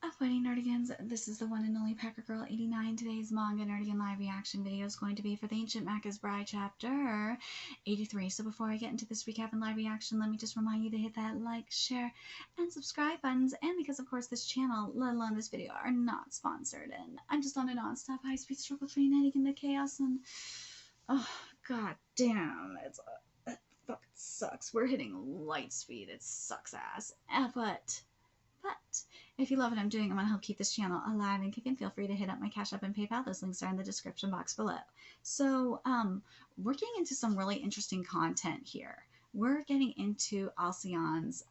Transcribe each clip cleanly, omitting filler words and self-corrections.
Fighting Nerdigans, this is the one and only Packer Girl 89. Today's manga Nerdigan live reaction video is going to be for the Ancient Magus Bride chapter 83. So before I get into this recap and live reaction, let me just remind you to hit that like, share, and subscribe buttons. And because of course this channel, let alone this video, are not sponsored, and I'm just on a non-stop high-speed struggle between Nerdigan the chaos and oh god damn, it fucking sucks. We're hitting light speed. It sucks ass. But if you love what I'm doing, I want to help keep this channel alive and kicking, feel free to hit up my Cash App and PayPal. Those links are in the description box below. So we're getting into some really interesting content here. We're getting into ALCYONE'S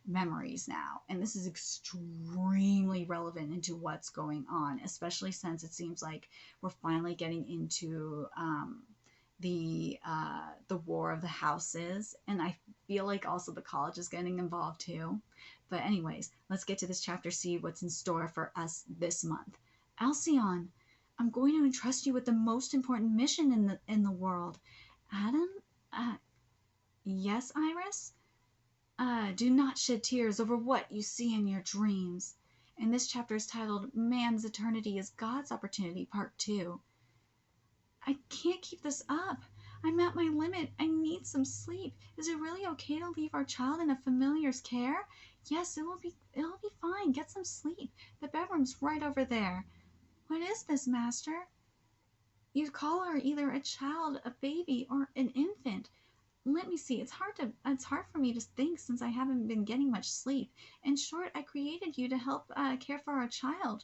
memories now, and this is extremely relevant into what's going on, especially since it seems like we're finally getting into the War of the Houses, and I feel like also the college is getting involved too. But anyways, let's get to this chapter, see what's in store for us this month. Alcyone, I'm going to entrust you with the most important mission in the world. Adam? Yes, Iris? Do not shed tears over what you see in your dreams. And this chapter is titled Man's Eternity is God's Opportunity, Part 2. I can't keep this up. I'm at my limit. I need some sleep. Is it really okay to leave our child in a familiar's care? Yes, it'll be fine. Get some sleep. The bedroom's right over there. What is this, Master? You call her either a child, a baby, or an infant. Let me see. It's hard for me to think since I haven't been getting much sleep. In short, I created you to help care for our child.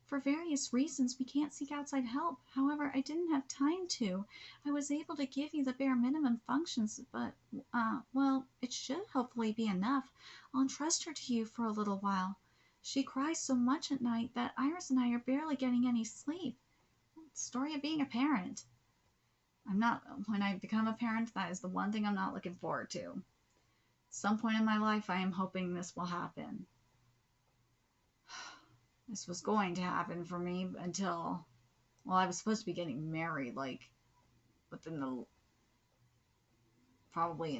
For various reasons, we can't seek outside help. However, I didn't have time to. I was able to give you the bare minimum functions, but, well, it should hopefully be enough. I'll entrust her to you for a little while. She cries so much at night that Iris and I are barely getting any sleep. Story of being a parent. When I become a parent, that is the one thing I'm not looking forward to. At some point in my life, I am hoping this will happen. This was going to happen for me until, well, I was supposed to be getting married, like, within the, probably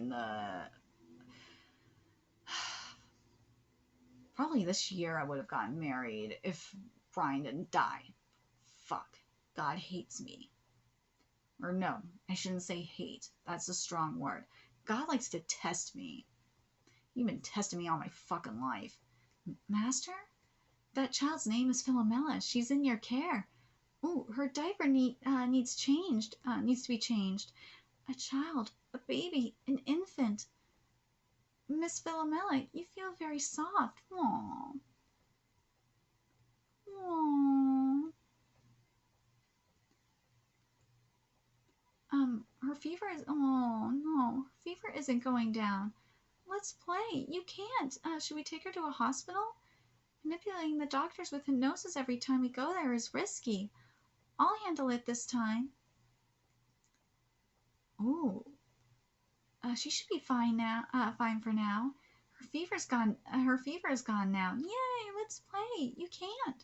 this year I would have gotten married if Brian didn't die. Fuck. God hates me. Or no, I shouldn't say hate. That's a strong word. God likes to test me. You've been testing me all my fucking life. Master? That child's name is Philomela. She's in your care. Ooh, her diaper needs to be changed. A child, a baby, an infant. Miss Philomela, you feel very soft. Aww. Aww. Her fever is, oh no, her fever isn't going down. Let's play. You can't. Should we take her to a hospital? Manipulating the doctors with hypnosis every time we go there is risky. I'll handle it this time. Ooh. She should be fine now. Fine for now. Her fever's gone. Her fever is gone now. Yay! Let's play. You can't.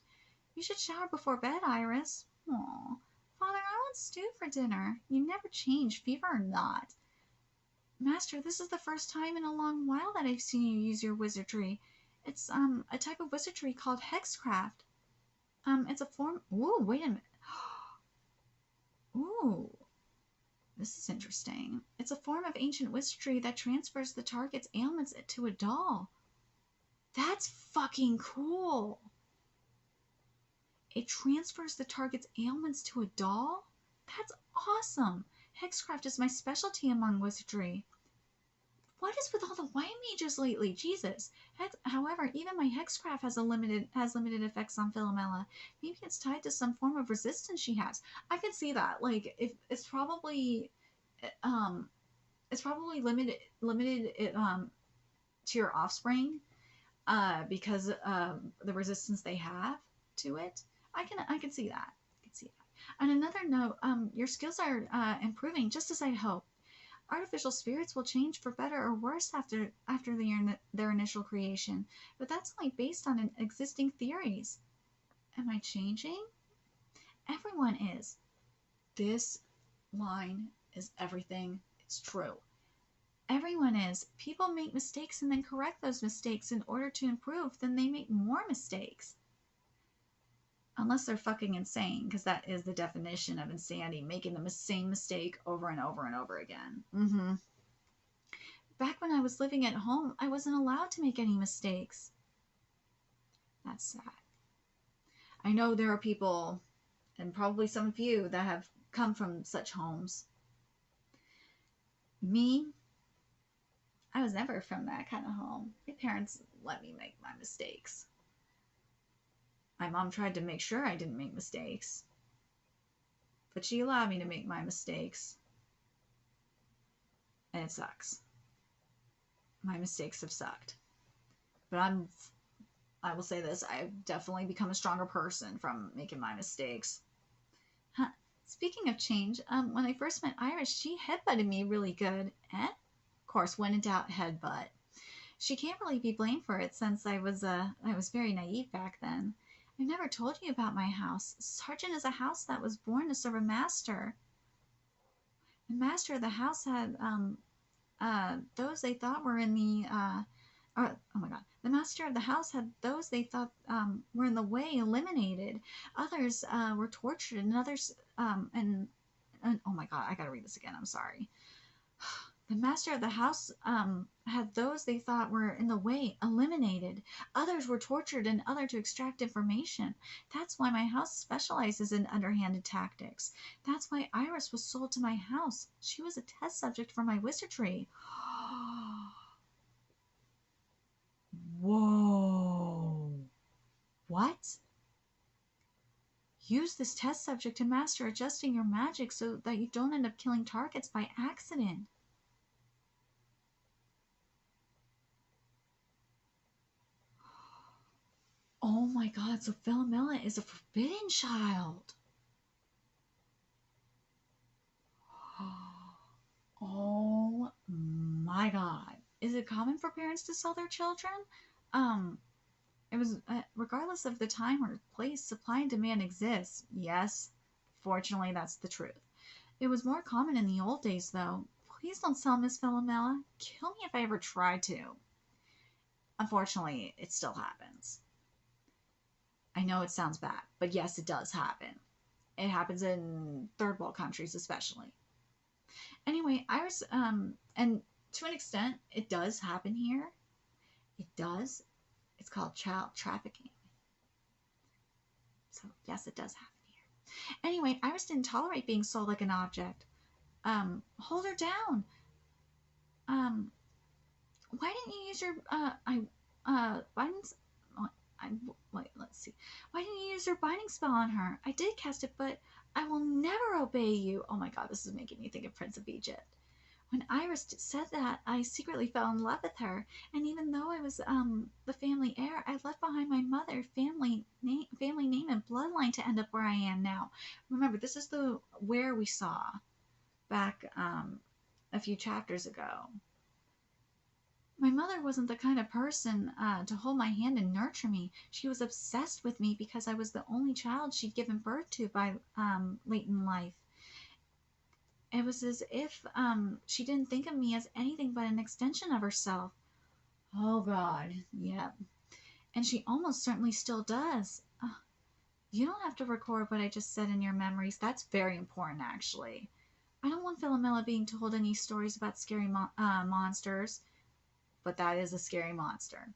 You should shower before bed, Iris. Aw. Father, I want stew for dinner. You never change, fever or not. Master, this is the first time in a long while that I've seen you use your wizardry. It's a type of wizardry called hexcraft. It's a form. Ooh, wait a minute. Ooh, this is interesting. It's a form of ancient wizardry that transfers the target's ailments to a doll. That's fucking cool. It transfers the target's ailments to a doll? That's awesome. Hexcraft is my specialty among wizardry. What is with all the white mages lately? Jesus. However, even my hexcraft has limited effects on Philomela. Maybe it's tied to some form of resistance she has. I can see that. Like, if it's probably limited to your offspring, because of the resistance they have to it. I can see that. On another note, your skills are improving just as I'd hoped. Artificial spirits will change for better or worse after their initial creation, but that's only based on existing theories. Am I changing? Everyone is. This line is everything. It's true. Everyone is. People make mistakes and then correct those mistakes in order to improve. Then they make more mistakes. Unless they're fucking insane, because that is the definition of insanity, making the same mistake over and over and over again. Back when I was living at home, I wasn't allowed to make any mistakes. That's sad. I know there are people, and probably some of you, that have come from such homes. Me, I was never from that kind of home. My parents let me make my mistakes. My mom tried to make sure I didn't make mistakes, but she allowed me to make my mistakes, and it sucks. My mistakes have sucked, but I will say this, I've definitely become a stronger person from making my mistakes. Speaking of change, when I first met Iris, she headbutted me really good. Of course, when in doubt, headbutt. She can't really be blamed for it since I was very naive back then. I never told you about my house. Sergeant is a house that was born to serve a master. The master of the house had those they thought were in the oh my god. The master of the house had those they thought were in the way eliminated. Others were tortured, and others and oh my god, I gotta read this again. I'm sorry. The master of the house had those they thought were in the way eliminated. Others were tortured and other to extract information. That's why my house specializes in underhanded tactics. That's why Iris was sold to my house. She was a test subject for my wizardry. Whoa. What? Use this test subject to master adjusting your magic so that you don't end up killing targets by accident. Oh my god, so Philomela is a forbidden child. Oh my god. Is it common for parents to sell their children? It was, regardless of the time or place, supply and demand exists. Yes, fortunately, that's the truth. It was more common in the old days, though. Please don't sell Miss Philomela. Kill me if I ever try to. Unfortunately, it still happens. I know it sounds bad, but yes, it does happen. It happens in third world countries, especially. Anyway, Iris, and to an extent, it does happen here. It does. It's called child trafficking. So, yes, it does happen here. Anyway, Iris didn't tolerate being sold like an object. Hold her down. Why didn't you use your, wait, let's see. Why didn't you use your binding spell on her? I did cast it, but I will never obey you. Oh my god, this is making me think of Prince of Egypt. When Iris said that, I secretly fell in love with her, and even though I was the family heir, I left behind my mother, family name, and bloodline to end up where I am now. Remember, this is the where we saw back a few chapters ago. My mother wasn't the kind of person to hold my hand and nurture me. She was obsessed with me because I was the only child she'd given birth to by late in life. It was as if she didn't think of me as anything but an extension of herself. Oh, God. Yep. And she almost certainly still does. You don't have to record what I just said in your memories. That's very important, actually. I don't want Philomela being told any stories about scary monsters. But that is a scary monster.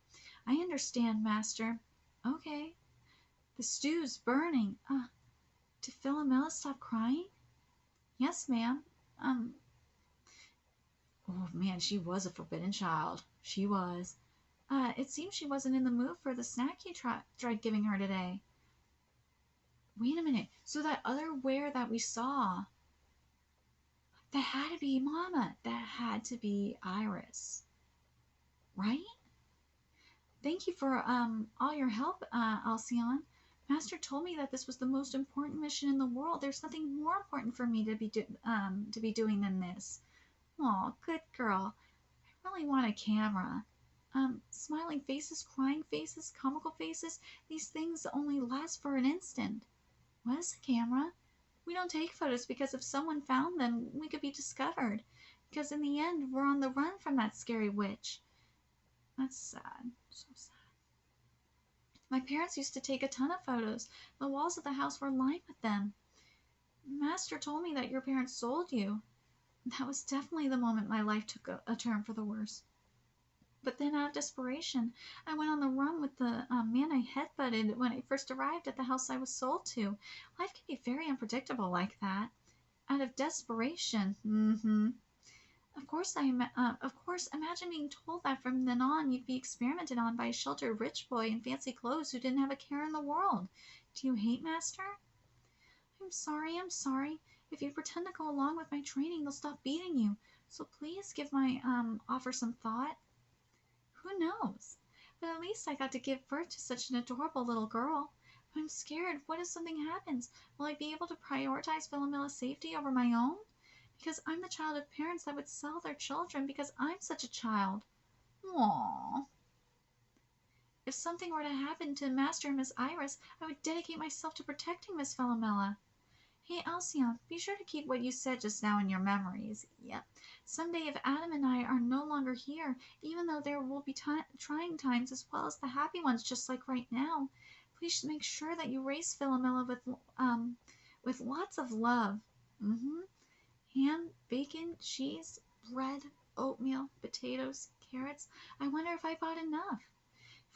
I understand, Master. Okay. The stew's burning. Did Philomela stop crying? Yes, ma'am. Oh, man, she was a forbidden child. She was. It seems she wasn't in the mood for the snack you tried giving her today. Wait a minute. So that other were that we saw, that had to be Mama. That had to be Iris. Right? Thank you for all your help, Alcyon. Master told me that this was the most important mission in the world. There's nothing more important for me to be doing than this. Aw, good girl. I really want a camera. Smiling faces, crying faces, comical faces, these things only last for an instant. What is a camera? We don't take photos because if someone found them, we could be discovered. because in the end, we're on the run from that scary witch. That's sad. So sad. My parents used to take a ton of photos. The walls of the house were lined with them. Master told me that your parents sold you. That was definitely the moment my life took a turn for the worse. But then, out of desperation, I went on the run with the man I headbutted when I first arrived at the house I was sold to. Life can be very unpredictable like that. Out of desperation. Of course, imagine being told that from then on you'd be experimented on by a sheltered rich boy in fancy clothes who didn't have a care in the world. Do you hate Master? I'm sorry. If you pretend to go along with my training, they'll stop beating you. So please give my offer some thought. Who knows? But at least I got to give birth to such an adorable little girl. I'm scared. What if something happens? Will I be able to prioritize Philomella's safety over my own? Because I'm the child of parents that would sell their children because I'm such a child. Aww. If something were to happen to Master and Miss Iris, I would dedicate myself to protecting Miss Philomela. Hey, Alcyon, be sure to keep what you said just now in your memories. Yep. Someday if Adam and I are no longer here, even though there will be trying times as well as the happy ones just like right now, please make sure that you raise Philomela with lots of love. Ham, bacon, cheese, bread, oatmeal, potatoes, carrots. I wonder if I bought enough.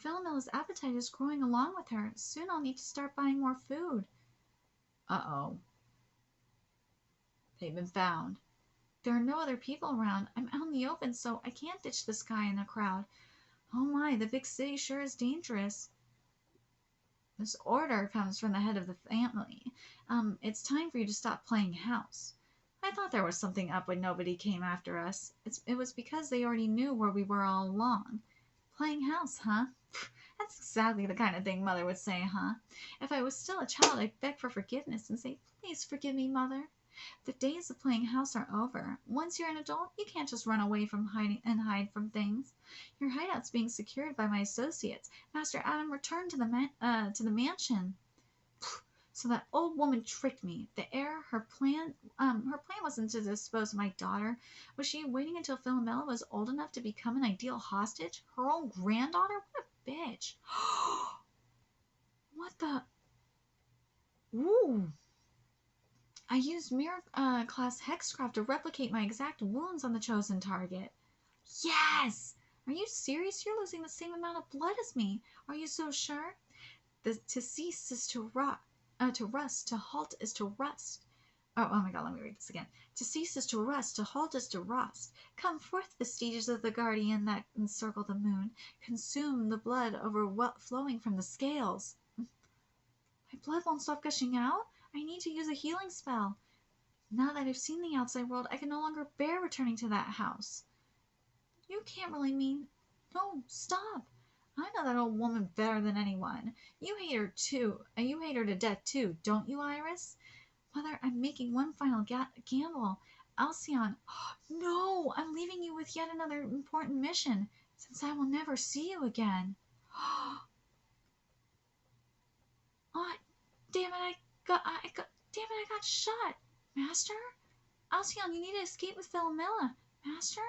Philomela's appetite is growing along with her. Soon I'll need to start buying more food. Uh-oh. They've been found. There are no other people around. I'm out in the open, so I can't ditch this guy in the crowd. Oh my, the big city sure is dangerous. This order comes from the head of the family. It's time for you to stop playing house. I thought there was something up when nobody came after us. It was because they already knew where we were all along. Playing house, huh? That's exactly the kind of thing Mother would say, huh? If I was still a child, I'd beg for forgiveness and say, please forgive me, Mother. The days of playing house are over. Once you're an adult, you can't just run away from hide from things. Your hideout's being secured by my associates. Master Adam returned to the mansion. So that old woman tricked me. The heir, her plan wasn't to dispose of my daughter. Was she waiting until Philomela was old enough to become an ideal hostage? Her own granddaughter? What a bitch. What the? Ooh. I used mirror class hexcraft to replicate my exact wounds on the chosen target. Yes! Are you serious? You're losing the same amount of blood as me. Are you so sure? To cease is to rot. To rust, to halt is to rust. Oh my god, let me read this again. To cease is to rust, to halt is to rust. Come forth, vestiges of the guardian that encircle the moon. Consume the blood overflowing from the scales. My blood won't stop gushing out? I need to use a healing spell. Now that I've seen the outside world, I can no longer bear returning to that house. You can't really mean... No, stop. I know that old woman better than anyone. You hate her too. You hate her to death too, don't you, Iris? Mother, I'm making one final gamble. Alcyon, no, I'm leaving you with yet another important mission, since I will never see you again. Oh, damn it, I got shot. Master? Alcyon, you need to escape with Philomela. Master?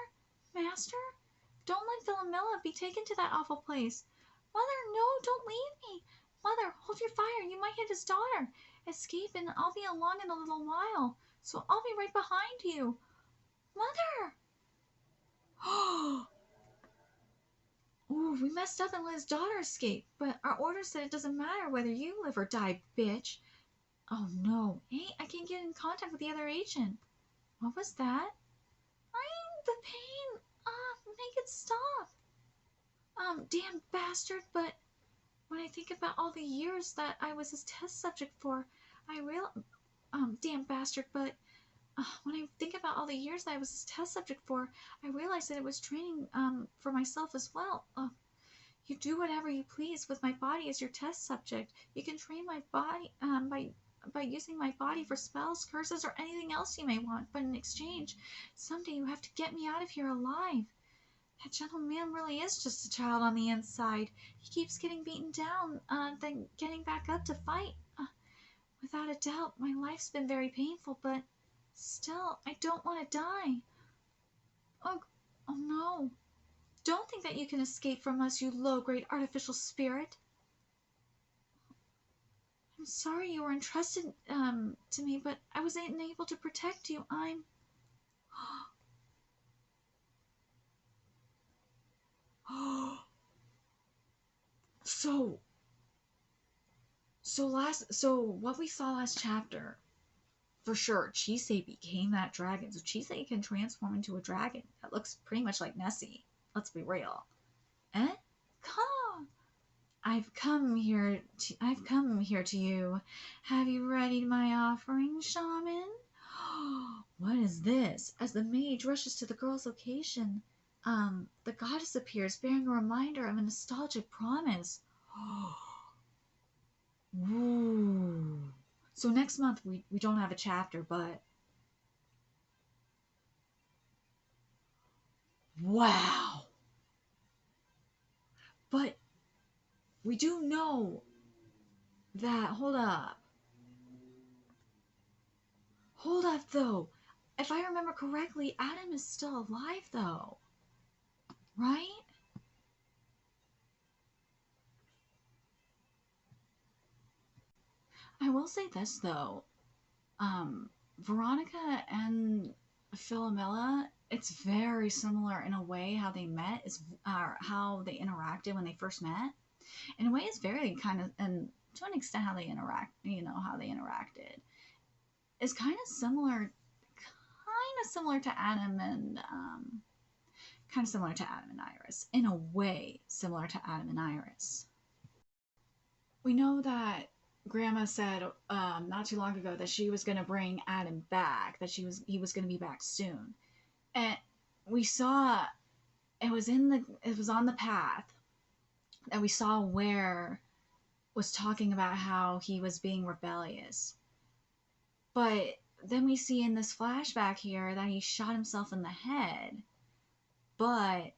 Don't let Philomela be taken to that awful place. Mother, no, don't leave me. Mother, hold your fire. You might hit his daughter. Escape and I'll be along in a little while. So I'll be right behind you. Mother! Ooh, we messed up and let his daughter escape. But our order said it doesn't matter whether you live or die, bitch. Oh no. Hey, I can't get in contact with the other agent. What was that? The pain. Make it stop. Damn bastard, but when I think about all the years that I was his test subject for, damn bastard, but when I think about all the years that I was his test subject for, I realized that it was training for myself as well. You do whatever you please with my body as your test subject. You can train my body by using my body for spells, curses, or anything else you may want, but in exchange, someday you have to get me out of here alive. That gentleman really is just a child on the inside. He keeps getting beaten down, then getting back up to fight. Without a doubt, my life's been very painful, but still, I don't want to die. Oh, oh no. Don't think that you can escape from us, you low-grade artificial spirit. I'm sorry you were entrusted, to me, but I was unable to protect you. I'm... So, so what we saw last chapter, for sure, Chisei became that dragon. So Chisei can transform into a dragon. That looks pretty much like Nessie. Let's be real. Eh? Come. I've come here to you. Have you readied my offering, shaman? What is this? As the mage rushes to the girl's location, the goddess appears bearing a reminder of a nostalgic promise. Ooh. So next month we don't have a chapter, but wow. But we do know that, hold up. Hold up though. If I remember correctly, Adam is still alive though. Right? I will say this though. Veronica and Philomela, it's very similar in a way how they met, is how they interacted when they first met. In a way, it's very kind of, and to an extent, how they interact. How they interacted is kind of similar to Adam and kind of similar to Adam and Iris. In a way, similar to Adam and Iris. We know that Grandma said not too long ago that she was going to bring Adam back, that he was going to be back soon, and we saw it was on the path that we saw where was talking about how he was being rebellious, but then we see in this flashback here that he shot himself in the head, but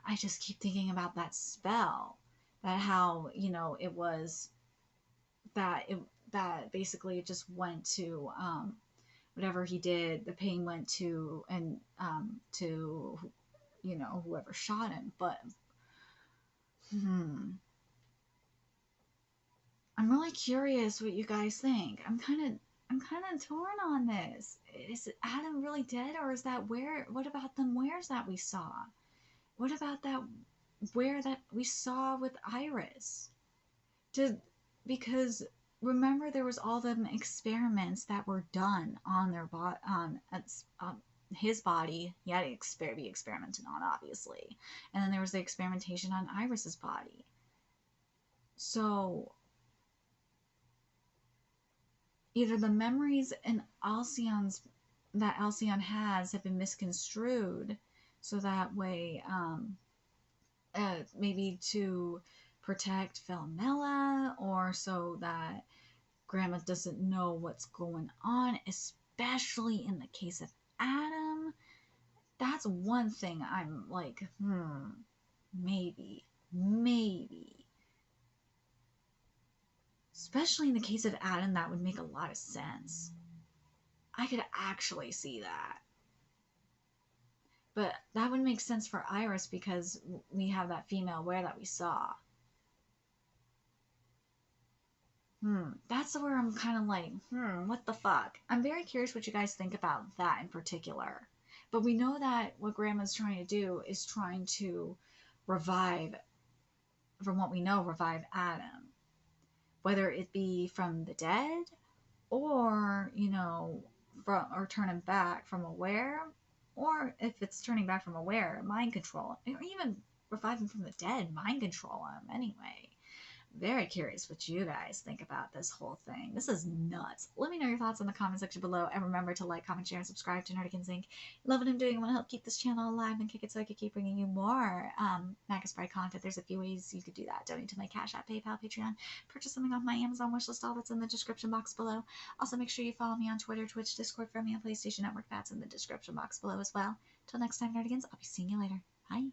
I just keep thinking about that spell, that how it was that basically it just went to whatever he did, the pain went to and to whoever shot him. But I'm really curious what you guys think. I'm kind of torn on this. Is Adam really dead, or is that where? What about them wares that we saw? What about that where that we saw with Iris? Because remember there was all them experiments that were done on their on his body. He had to be experimented on, obviously, and then there was the experimentation on Iris's body. So either the memories in Alcyon's that Alcyon has have been misconstrued, so that way maybe to protect Philomela, or so that Grandma doesn't know what's going on, especially in the case of Adam. That's one thing I'm like, maybe. Especially in the case of Adam, that would make a lot of sense. I could actually see that. But that would make sense for Iris because we have that female where that we saw. That's where I'm kind of like, what the fuck? I'm very curious what you guys think about that in particular. But we know that what Grandma's trying to do is trying to revive, from what we know, revive Adam. Whether it be from the dead, or, or turn him back from aware, or if it's turning back from aware, mind control, or even revive him from the dead, mind control him anyway. Very curious what you guys think about this whole thing. This is nuts. Let me know your thoughts in the comment section below, and remember to like, comment, share, and subscribe to Nerdigans Inc. Love what I'm doing. I want to help keep this channel alive and kick it so I can keep bringing you more Magus Bride content. There's a few ways you could do that. Donate to my Cash App, PayPal, Patreon, purchase something off my Amazon wishlist, all that's in the description box below. Also, make sure you follow me on Twitter, Twitch, Discord, friend me on PlayStation Network. That's in the description box below as well. Till next time, Nerdigans, I'll be seeing you later. Bye.